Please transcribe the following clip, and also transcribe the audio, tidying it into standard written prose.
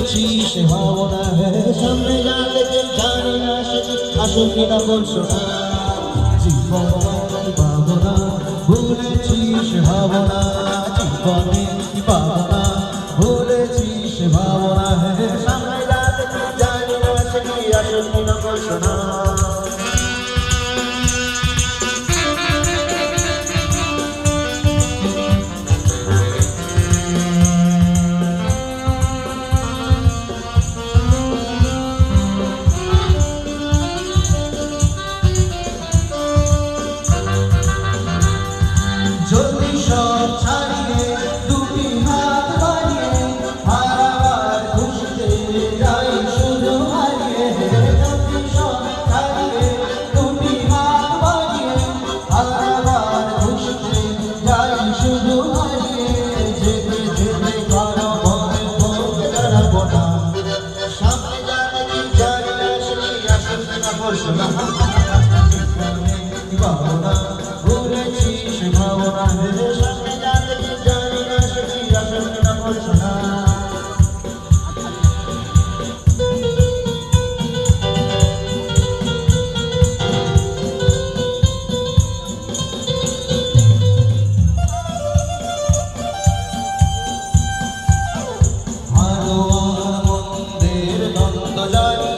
ভুলেছি সে ভাবনা সামনে যা দেখে জানি না সে আসল কিনা বলছো না জীবনে কি ভাবনা ভুলেছি সে ভাবনা জীবনে কি ভাবনা ভুলেছি সে ভাবনা সামনে যা দেখে জানি না সে কি আসল কিনা বলছো না যদি সব ছাড়িয়ে দুটি হাত বাড়িয়ে হারাবার খুশিতে যাই শুধু হারিয়ে যদি সব ছাড়িয়ে দুটি হাত বাড়িয়ে হারাবার খুশিতে যাই শুধু হারিয়ে যেতে যেতে কারো মনে বলতে দাঁড়াবো না সামনে জানে কি জানি না শুনি আসল কিনা বলছো না ভাবনা ভুলেছি সে ভাবনা সামনে যাতে কি জানি না সেটি আসল কিনা বলছো না ভালো আর মন্দের দ্বন্দ্ব জানি